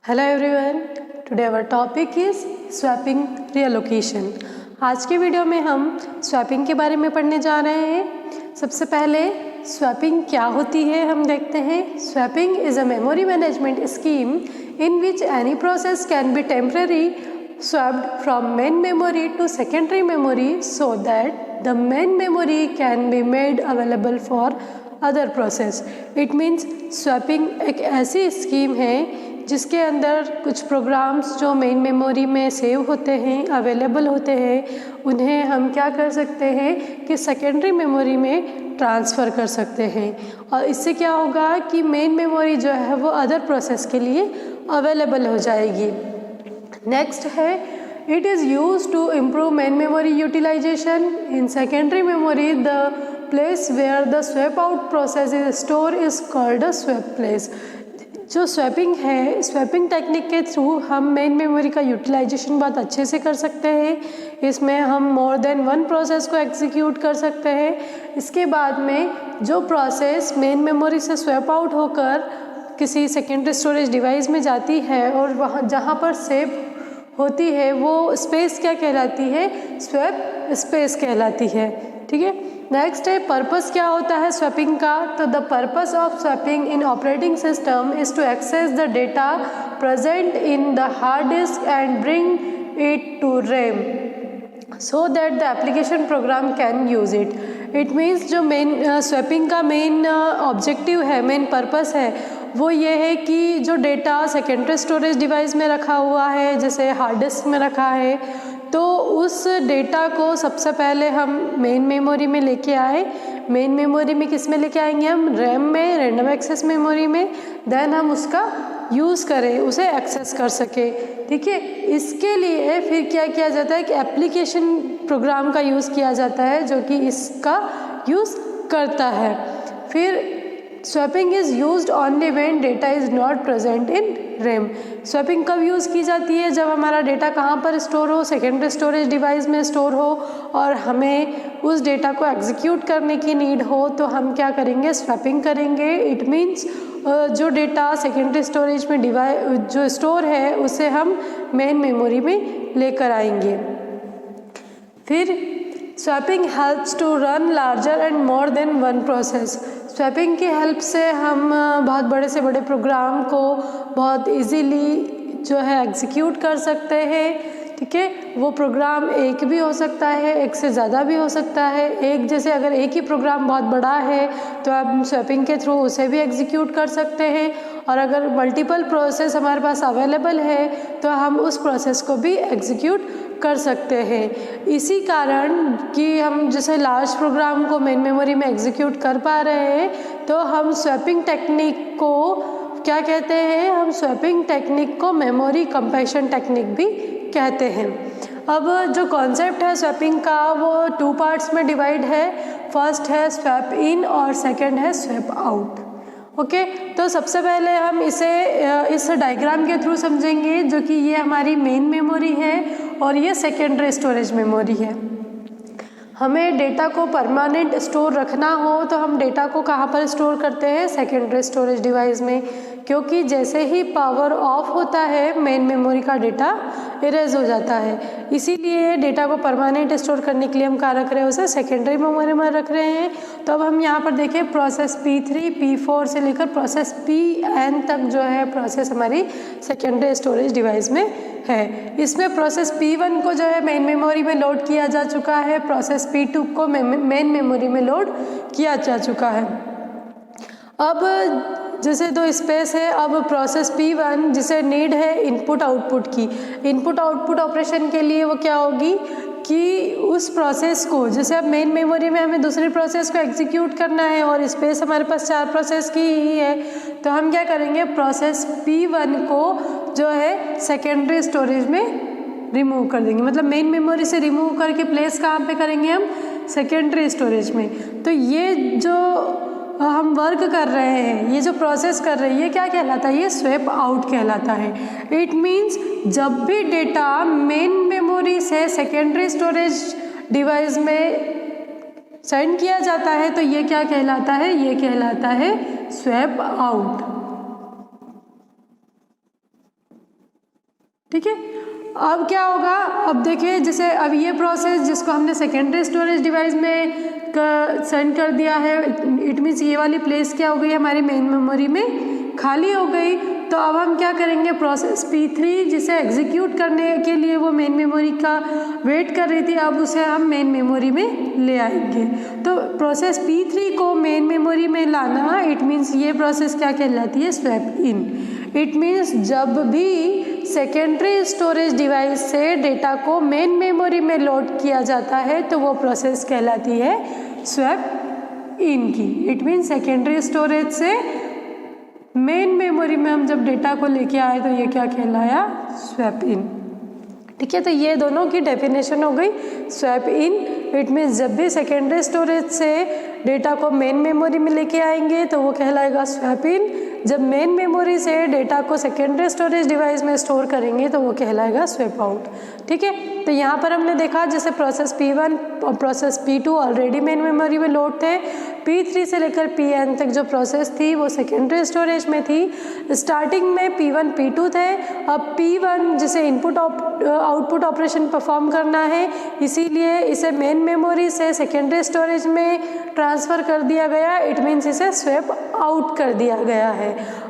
Hello everyone, today our topic is swapping reallocation. आज के video में हम स्वैपिंग के बारे में पढ़ने जा रहे हैं। सबसे पहले स्वैपिंग क्या होती है हम देखते हैं। Swapping is a memory management scheme in which any process can be temporary swapped from main memory to secondary memory so that the main memory can be made available for other process. It means swapping एक ऐसी scheme है जिसके अंदर कुछ programmes जो main memory में save होते हैं, अवेलेबल होते हैं, उन्हें हम क्या कर सकते हैं कि सेकेंडरी मेमोरी में ट्रांसफ़र कर सकते हैं। और इससे क्या होगा कि मेन मेमोरी जो है वो अदर प्रोसेस के लिए अवेलेबल हो जाएगी। नेक्स्ट है it is used to improve main memory utilisation in secondary memory. The place where the swap out process is store is called a swap place. जो swapping है, स्वैपिंग टेक्निक के through हम main memory का utilisation बहुत अच्छे से कर सकते हैं। इसमें हम मोर देन वन प्रोसेस को एग्जीक्यूट कर सकते हैं। इसके बाद में जो प्रोसेस मेन मेमोरी से स्वैप आउट होकर किसी सेकेंडरी स्टोरेज डिवाइस में जाती है और वहाँ जहाँ पर सेव होती है वो स्पेस क्या कहलाती है? स्वैप स्पेस कहलाती है। ठीक है। नेक्स्ट है पर्पस क्या होता है स्वैपिंग का। तो the purpose of swapping in operating system is to access the data present in the hard disk and bring it to RAM so that the application program can use it. It means जो main swapping का main objective है, main purpose है, वो ये है कि जो data secondary storage device में रखा हुआ है, जैसे हार्ड डिस्क में रखा है, तो उस डेटा को सबसे पहले हम मेन मेमोरी में लेके आए। मेन मेमोरी में किस में लेके आएंगे? हम रैम में, रैंडम एक्सेस मेमोरी में। देन हम उसका यूज़ करें, उसे एक्सेस कर सके। ठीक है। इसके लिए फिर क्या किया जाता है कि एप्लीकेशन प्रोग्राम का यूज़ किया जाता है जो कि इसका यूज़ करता है। फिर swapping is used only when data is not present in RAM. Swapping कब यूज़ की जाती है? जब हमारा डेटा कहाँ पर स्टोर हो? सेकेंडरी स्टोरेज डिवाइस में स्टोर हो और हमें उस डेटा को एग्जीक्यूट करने की नीड हो, तो हम क्या करेंगे? स्वैपिंग करेंगे। इट मीन्स जो डेटा सेकेंडरी स्टोरेज में जो स्टोर है उसे हम मेन मेमोरी में लेकर आएंगे। फिर swapping helps to run larger and more than one process. Swapping की हेल्प से हम बहुत बड़े से बड़े प्रोग्राम को बहुत इजीली जो है एग्जीक्यूट कर सकते हैं। ठीक है। वो प्रोग्राम एक भी हो सकता है, एक से ज़्यादा भी हो सकता है। एक जैसे अगर एक ही प्रोग्राम बहुत बड़ा है तो आप स्वैपिंग के थ्रू उसे भी एग्जीक्यूट कर सकते हैं, और अगर मल्टीपल प्रोसेस हमारे पास अवेलेबल है तो हम उस प्रोसेस को भी एग्जीक्यूट कर सकते हैं। इसी कारण कि हम जैसे लार्ज प्रोग्राम को मेन मेमोरी में एग्जीक्यूट कर पा रहे हैं, तो हम स्वैपिंग टेक्निक को क्या कहते हैं? हम स्वैपिंग टेक्निक को मेमोरी कंपैक्शन टेक्निक भी कहते हैं। अब जो कॉन्सेप्ट है स्वैपिंग का वो 2 पार्ट्स में डिवाइड है। फर्स्ट है स्वैप इन और सेकंड है स्वैप आउट। ओके। तो सबसे पहले हम इसे इस डायग्राम के थ्रू समझेंगे, जो कि ये हमारी मेन मेमोरी है और ये सेकेंडरी स्टोरेज मेमोरी है। हमें डेटा को परमानेंट स्टोर रखना हो तो हम डेटा को कहाँ पर स्टोर करते हैं? सेकेंडरी स्टोरेज डिवाइस में, क्योंकि जैसे ही पावर ऑफ होता है मेन मेमोरी का डेटा इरेज हो जाता है। इसीलिए डेटा को परमानेंट स्टोर करने के लिए हम कहाँ रख रहे हैं? उसे सेकेंडरी मेमोरी में रख रहे हैं। तो अब हम यहाँ पर देखें प्रोसेस P3, P4 से लेकर प्रोसेस Pn तक जो है प्रोसेस हमारी सेकेंडरी स्टोरेज डिवाइस में है। इसमें प्रोसेस P1 को जो है मेन मेमोरी में लोड किया जा चुका है, प्रोसेस P2 को मेन मेमोरी में लोड किया जा चुका है। अब जैसे 2 स्पेस है, अब प्रोसेस P1 जिसे नीड है इनपुट आउटपुट की, इनपुट आउटपुट ऑपरेशन के लिए वो क्या होगी कि उस प्रोसेस को, जैसे अब मेन मेमोरी में हमें दूसरी प्रोसेस को एग्जीक्यूट करना है और स्पेस हमारे पास 4 प्रोसेस की ही है, तो हम क्या करेंगे? प्रोसेस P1 को जो है सेकेंडरी स्टोरेज में रिमूव कर देंगे। मतलब मेन मेमोरी से रिमूव करके प्लेस कहाँ पे करेंगे? हम सेकेंडरी स्टोरेज में। तो ये जो हम वर्क कर रहे हैं, ये जो प्रोसेस कर रही है, क्या कहलाता है? ये स्वैप आउट कहलाता है। इट मीन्स जब भी डेटा मेन मेमोरी से सेकेंडरी स्टोरेज डिवाइस में सेंड किया जाता है तो ये क्या कहलाता है? ये कहलाता है स्वैप आउट। ठीक है। अब क्या होगा, अब देखिए जैसे अब ये प्रोसेस जिसको हमने सेकेंडरी स्टोरेज डिवाइस में सेंड कर दिया है, इट मीन्स ये वाली प्लेस क्या हो गई हमारी मेन मेमोरी में खाली हो गई। तो अब हम क्या करेंगे, प्रोसेस P3 जिसे एग्जीक्यूट करने के लिए वो मेन मेमोरी का वेट कर रही थी, अब उसे हम मेन मेमोरी में ले आएंगे। तो प्रोसेस P3 को मेन मेमोरी में लाना, इट मीन्स ये प्रोसेस क्या कहलाती है, स्वैप इन। इट मीन्स जब भी सेकेंडरी स्टोरेज डिवाइस से डेटा को मेन मेमोरी में लोड किया जाता है तो वो प्रोसेस कहलाती है स्वैप इन की। इट मीन्स सेकेंडरी स्टोरेज से मेन मेमोरी में हम जब डेटा को लेके आए तो ये क्या कहलाया, स्वैप इन। ठीक है, तो ये दोनों की डेफिनेशन हो गई स्वैप इन। इट मीन्स जब भी सेकेंडरी स्टोरेज से डेटा को मेन मेमोरी में लेके आएंगे तो वो कहलाएगा स्वैप इन। जब मेन मेमोरी से डेटा को सेकेंडरी स्टोरेज डिवाइस में स्टोर करेंगे तो वो कहलाएगा स्वैप आउट। ठीक है, तो यहाँ पर हमने देखा जैसे प्रोसेस P1 और process P2 already main memory में लोड थे, P3 से लेकर Pn तक जो प्रोसेस थी वो सेकेंडरी स्टोरेज में थी। स्टार्टिंग में P1 P2 थे, अब P1 जिसे इनपुट आउटपुट ऑपरेशन परफॉर्म करना है, इसीलिए इसे मेन मेमोरी से सेकेंडरी स्टोरेज में ट्रांसफ़र कर दिया गया। इट मीन्स इसे स्वैप आउट कर दिया गया है।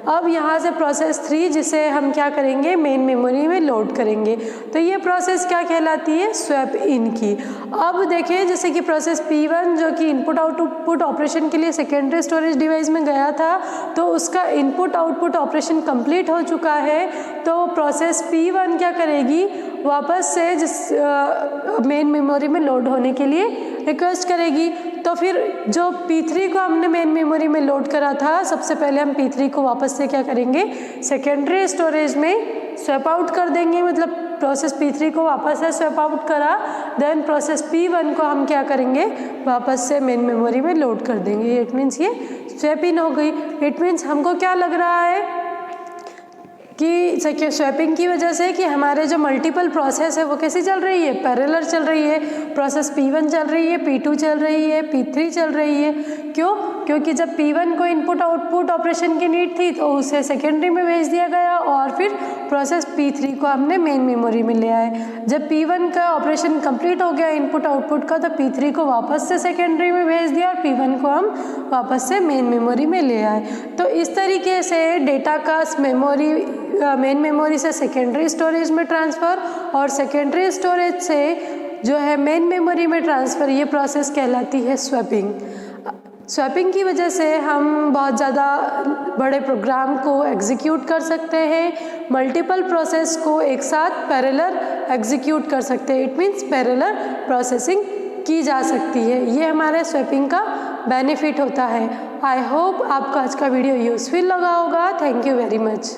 अब यहाँ से प्रोसेस 3 जिसे हम क्या करेंगे, मेन मेमोरी में लोड करेंगे, तो ये प्रोसेस क्या कहलाती है, स्वैप इन की। अब देखिए जैसे कि प्रोसेस P1 जो कि इनपुट आउटपुट ऑपरेशन के लिए सेकेंडरी स्टोरेज डिवाइस में गया था, तो उसका इनपुट आउटपुट ऑपरेशन कंप्लीट हो चुका है। तो प्रोसेस P1 क्या करेगी, वापस से जिस मेन मेमोरी में लोड होने के लिए रिक्वेस्ट करेगी। तो फिर जो P3 को हमने मेन मेमोरी में लोड करा था, सबसे पहले हम P3 को वापस से क्या करेंगे, सेकेंडरी स्टोरेज में स्वैप आउट कर देंगे। मतलब प्रोसेस P3 को वापस से स्वैप आउट करा, देन प्रोसेस P1 को हम क्या करेंगे, वापस से मेन मेमोरी में लोड कर देंगे। इट मीन्स ये स्वैप इन हो गई। इट मीन्स हमको क्या लग रहा है कि स्वैपिंग की वजह से कि हमारे जो मल्टीपल प्रोसेस है वो कैसी चल रही है, पैरेलल चल रही है। प्रोसेस P1 चल रही है, P2 चल रही है, P3 चल रही है। क्यों? क्योंकि जब P1 को इनपुट आउटपुट ऑपरेशन की नीड थी तो उसे सेकेंडरी में भेज दिया गया और फिर प्रोसेस P3 को हमने मेन मेमोरी में ले आए। जब P1 का ऑपरेशन कंप्लीट हो गया इनपुट आउटपुट का, तो P3 को वापस से सेकेंडरी में भेज दिया और P1 को हम वापस से मेन मेमोरी में ले आए। तो इस तरीके से डेटा का मेन मेमोरी से सेकेंडरी स्टोरेज में ट्रांसफ़र और सेकेंडरी स्टोरेज से जो है मेन मेमोरी में ट्रांसफ़र, ये प्रोसेस कहलाती है स्वैपिंग। स्वैपिंग की वजह से हम बहुत ज़्यादा बड़े प्रोग्राम को एग्जीक्यूट कर सकते हैं, मल्टीपल प्रोसेस को एक साथ पैरेलल एग्जीक्यूट कर सकते हैं। इट मीन्स पैरेलल प्रोसेसिंग की जा सकती है। ये हमारे स्वैपिंग का बेनिफिट होता है। आई होप आपको आज का वीडियो यूज़फुल लगा होगा। Thank you very much.